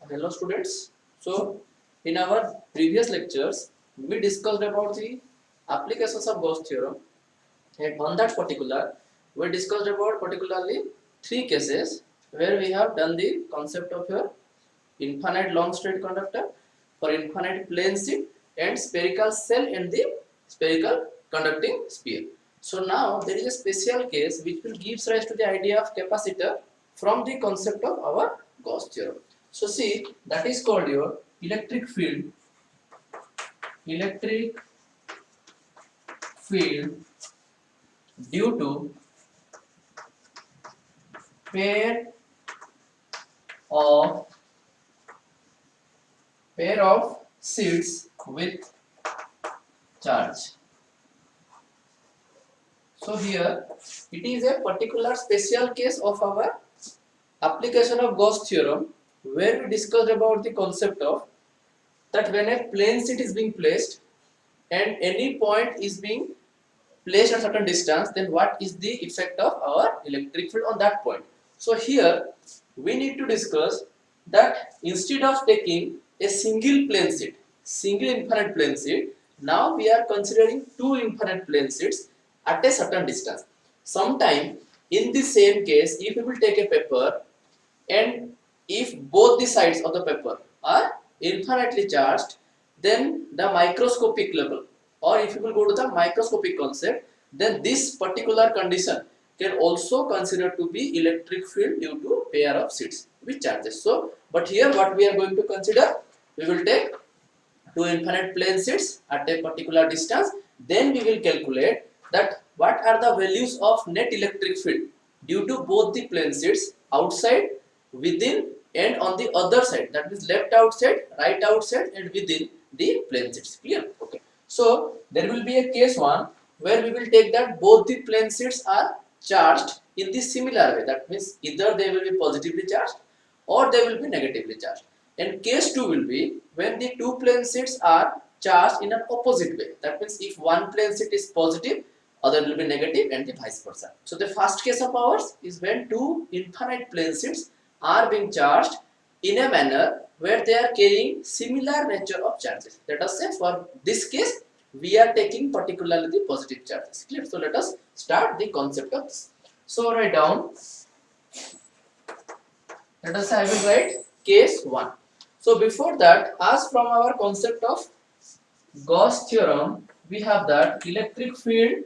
Hello students. So in our previous lectures we discussed about the applications of Gauss theorem, and on that particular we discussed about particularly three cases where we have done the concept of your infinite long straight conductor, for infinite plane sheet, and spherical cell and the spherical conducting sphere. So now there is a special case which will give rise to the idea of capacitor from the concept of our Gauss theorem. So see, that is called your electric field due to pair of sheets with charge. So here it is a particular special case of our application of Gauss theorem, where we discussed about the concept of that when a plane sheet is being placed and any point is being placed at a certain distance, then what is the effect of our electric field on that point. So here we need to discuss that instead of taking a single infinite plane sheet, now we are considering two infinite plane sheets at a certain distance. Sometime in the same case, if we will take a paper, and if both the sides of the paper are infinitely charged, then the microscopic level, or if you will go to the microscopic concept, then this particular condition can also consider to be electric field due to pair of sheets with charges. So but here what we are going to consider, we will take two infinite plane sheets at a particular distance, then we will calculate that what are the values of net electric field due to both the plane sheets outside, within, and on the other side, that means left outside, right outside, and within the plane sheets. Clear? Okay. So there will be a case one where we will take that both the plane sheets are charged in the similar way, that means either they will be positively charged or they will be negatively charged. And case 2 will be when the two plane sheets are charged in an opposite way. That means if one plane sheet is positive, other will be negative, and the vice versa. So the first case of ours is when two infinite plane sheets are being charged in a manner where they are carrying similar nature of charges. Let us say for this case we are taking particularly the positive charges. Clear? So let us start the concept of this. So write down, let us say I will write case 1. So before that, as from our concept of Gauss theorem, we have that electric field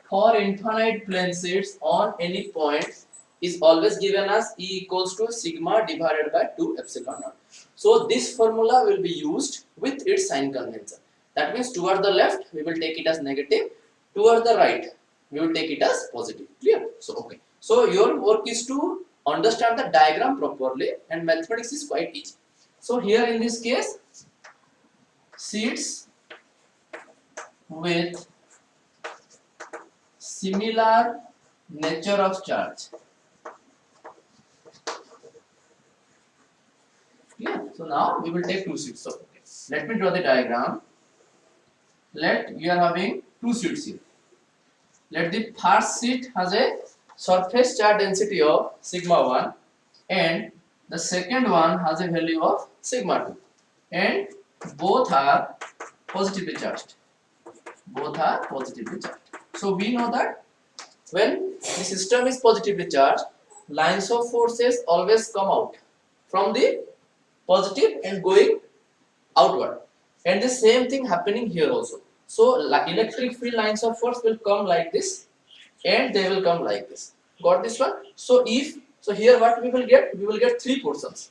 for infinite plane sheets on any point is always given as E equals to sigma divided by 2 epsilon naught. So this formula will be used with its sign convention. That means toward the left we will take it as negative, toward the right we will take it as positive. Clear? So okay. So your work is to understand the diagram properly, and mathematics is quite easy. So here in this case, sheets with similar nature of charge. Yeah. So now we will take two sheets. So okay. Let me draw the diagram. Let you are having two sheets here. Let the first sheet has a surface charge density of sigma 1, and the second one has a value of sigma 2, and both are positively charged. Both are positively charged. So we know that when the system is positively charged, lines of forces always come out from the positive and going outward, and the same thing happening here also. So electric field lines of force will come like this, and they will come like this. Got this one? So if so, here what we will get? We will get three portions.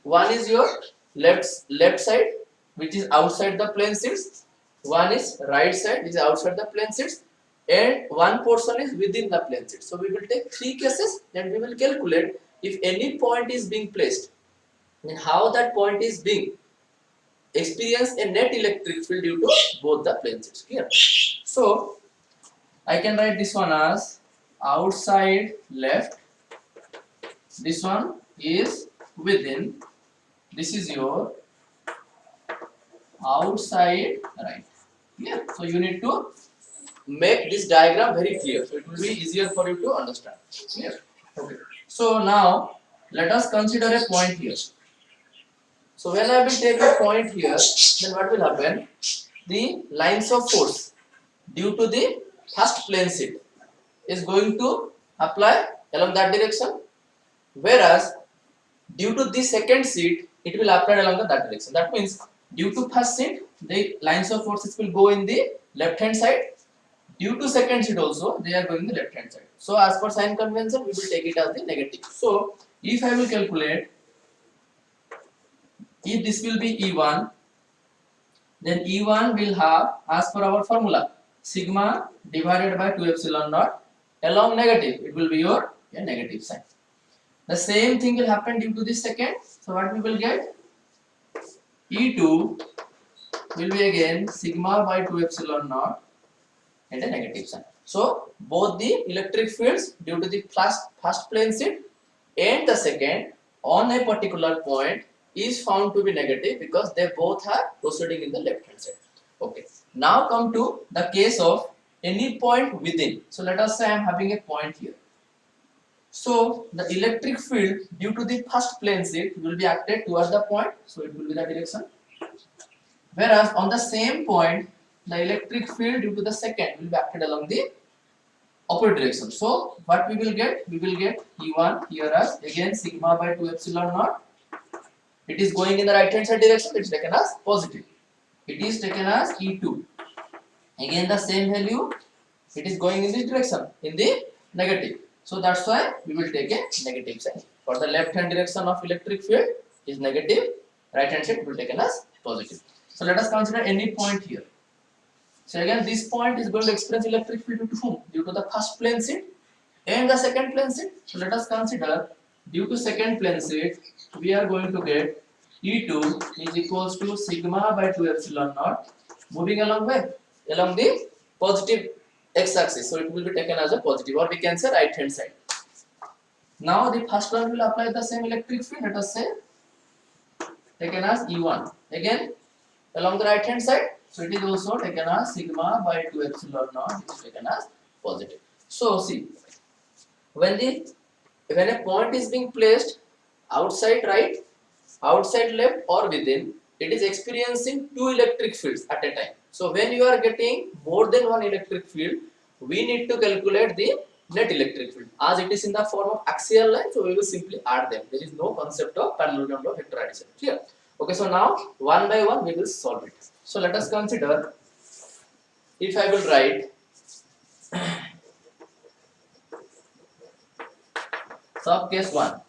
One is your left side, which is outside the plane sheets. One is right side, which is outside the plane sheets, and one portion is within the plane sheet. So we will take three cases, and we will calculate if any point is being placed, then how that point is being experience a net electric field due to both the plane sheets. Clear? So I can write this one as outside left, this one is within, this is your outside right. Yeah. So you need to make this diagram very clear, so it will be easier for you to understand. Clear? Okay. So now let us consider a point here. So when I will take a point here, then what will happen? The lines of force due to the first plane sheet is going to apply along that direction, whereas due to the second sheet it will apply along the that direction. That means due to first sheet the lines of forces will go in the left hand side, due to second sheet also they are going in the left hand side. So as per sign convention we will take it as the negative. So if I will calculate, if this will be E1, then E1 will have, as per our formula, sigma divided by 2 epsilon naught along negative, it will be your a negative sign. The same thing will happen due to this second. So what we will get? E2 will be again sigma by 2 epsilon naught and a negative sign. So both the electric fields due to the first plane sheet and the second on a particular point is found to be negative because they both are proceeding in the left hand side. Okay. Now come to the case of any point within. So let us say I am having a point here. So the electric field due to the first plane sheet will be acted towards the point. So it will be the direction. Whereas on the same point, the electric field due to the second will be acted along the opposite direction. So what we will get? We will get E1 here as again sigma by 2 epsilon naught. It is going in the right hand side direction. It is taken as positive. It is taken as E2. Again the same value. It is going in this direction in the negative. So that's why we will take a negative sign. For the left hand direction of electric field is negative. Right hand side will be taken as positive. So let us consider any point here. So again this point is going to experience electric field due to whom? Due to the first plane sheet and the second plane sheet. So let us consider due to second plane sheet we are going to get E2 is equals to sigma by 2 epsilon naught moving along where? Along the positive x-axis. So it will be taken as a positive, or we can say right hand side. Now the first one will apply the same electric field. Let us say taken as E1 again along the right hand side. So it is also taken as sigma by 2 epsilon naught. It is taken as positive. So see, when a point is being placed outside right, outside left, or within, it is experiencing two electric fields at a time. So when you are getting more than one electric field, we need to calculate the net electric field. As it is in the form of axial line, so we will simply add them. There is no concept of parallelogram or vector addition here. Okay, so now one by one we will solve it. So let us consider, if I will write sub case 1.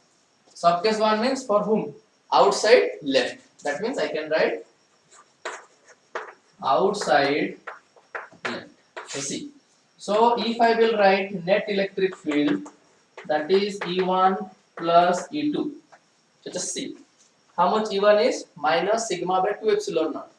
Sub case 1 means for whom? Outside left. That means I can write outside left. So see. So if I will write net electric field, that is E1 plus E2. So just see. How much E1 is? Minus sigma by 2 epsilon naught.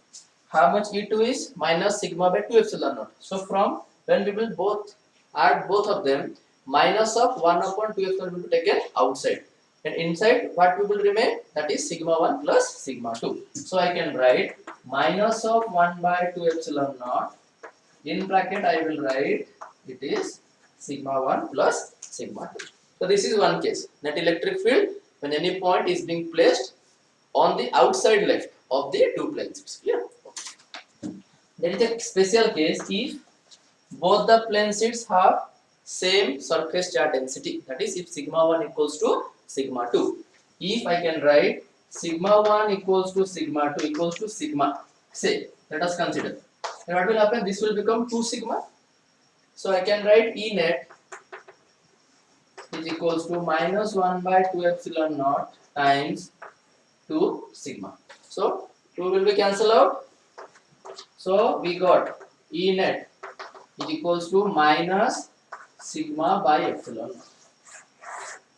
How much E2 is? Minus sigma by 2 epsilon naught. So from when we will both add both of them, minus of 1 upon 2 epsilon will be taken outside. And inside what we will remain? That is sigma 1 plus sigma 2. So I can write minus of 1 by 2 epsilon naught. In bracket I will write it is sigma 1 plus sigma 2. So this is one case. Net electric field when any point is being placed on the outside left of the two planes. Clear? There is a special case if both the plane sheets have same surface charge density. That is if sigma 1 equals to sigma 2. If I can write sigma 1 equals to sigma 2 equals to sigma, say, let us consider. And what will happen? This will become 2 sigma. So I can write E net is equals to minus 1 by 2 epsilon naught times 2 sigma. So 2 will be cancelled out. So we got E net is equals to minus sigma by epsilon.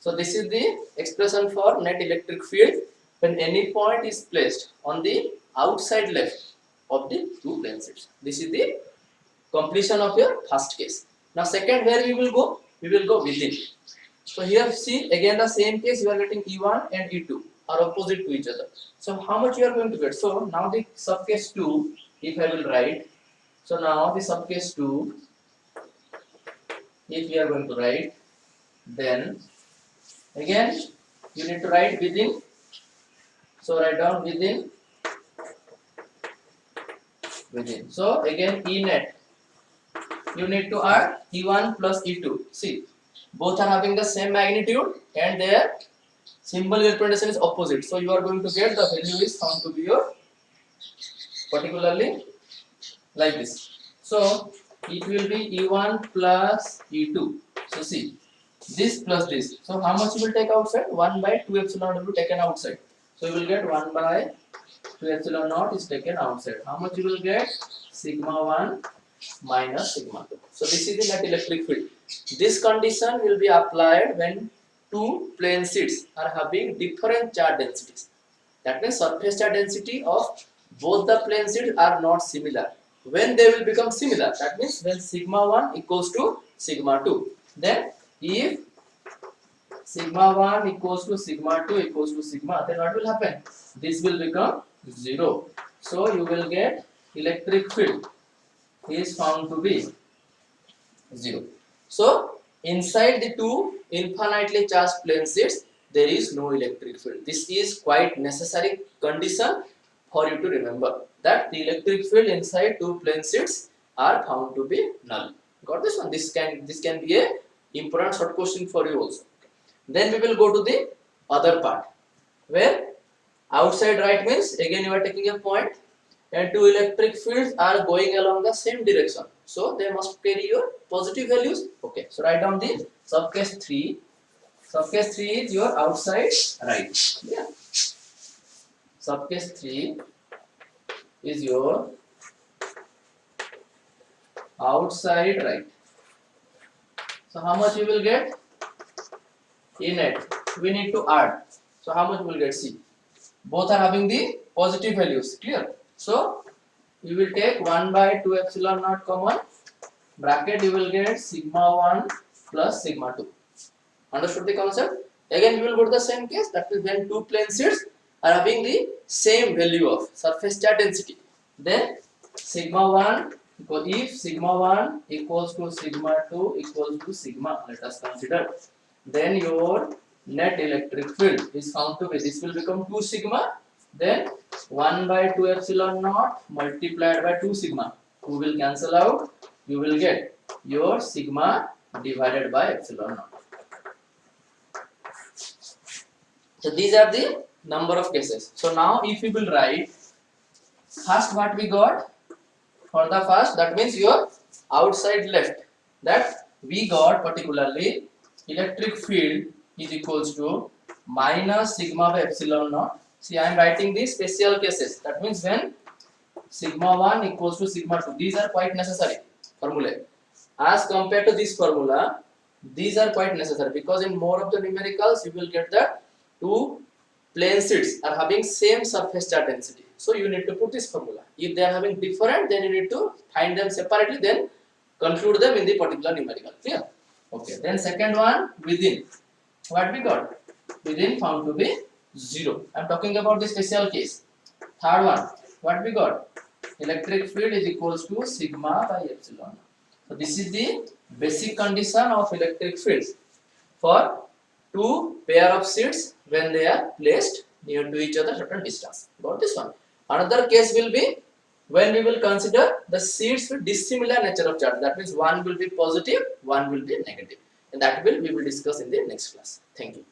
So this is the expression for net electric field when any point is placed on the outside left of the two plane sheets. This is the completion of your first case. Now second, where we will go? We will go within. So here see again the same case, you are getting E1 and E2 are opposite to each other. So how much you are going to get? So now the subcase 2, if I will write, so now the subcase 2, if we are going to write, then again you need to write within So write down within. So again E net, you need to add E1 plus E2. See, both are having the same magnitude and their symbol representation is opposite. So you are going to get the value is found to be your particularly like this. So it will be E1 plus E2. So see, this plus this. So how much you will take outside? 1 by 2 epsilon will be taken outside. So you will get 1 by 2 epsilon naught is taken outside. How much you will get? Sigma 1 minus sigma 2. So this is the net electric field. This condition will be applied when two plane sheets are having different charge densities. That means surface charge density of both the plane sheets are not similar. When they will become similar, that means when sigma 1 equals to sigma 2. Then if sigma 1 equals to sigma 2 equals to sigma, then what will happen? This will become 0. So you will get electric field is found to be 0. So inside the two infinitely charged plane sheets, there is no electric field. This is quite necessary condition for you to remember that the electric field inside two plane sheets are found to be null. Got this one? This can be a important short question for you also. Then we will go to the other part where outside right means again you are taking a point and two electric fields are going along the same direction. So they must carry your positive values. Okay, so write down the subcase 3. Subcase 3 is your outside right. Yeah. Subcase 3 is your outside right. So how much you will get? In it, we need to add. So how much we will get? See, both are having the positive values. Clear? So you will take 1 by 2 epsilon naught common bracket, you will get sigma 1 plus sigma 2. Understood the concept? Again we will go to the same case, that is when two plane sheets are having the same value of surface charge density. Then sigma 1, if sigma 1 equals to sigma 2 equals to sigma, let us consider, then your net electric field is found to be, this will become 2 sigma, then 1 by 2 epsilon naught multiplied by 2 sigma. 2 will cancel out, you will get your sigma divided by epsilon naught. So these are the number of cases. So now if we will write first what we got for the first, that means your outside left, that we got particularly electric field is equals to minus sigma by epsilon naught. See, I am writing these special cases, that means when sigma 1 equals to sigma 2, these are quite necessary formulae. As compared to this formula, these are quite necessary because in more of the numericals you will get that two plane sheets are having same surface charge density. So you need to put this formula. If they are having different, then you need to find them separately, then conclude them in the particular numerical. Clear? Okay. Then second one, within. What we got? Within found to be 0. I am talking about the special case. Third one, what we got? Electric field is equals to sigma by epsilon. So this is the basic condition of electric fields for two pair of sheets when they are placed near to each other certain distance. Got this one? Another case will be when we will consider the sheets with dissimilar nature of charge. That means one will be positive, one will be negative. And that we will discuss in the next class. Thank you.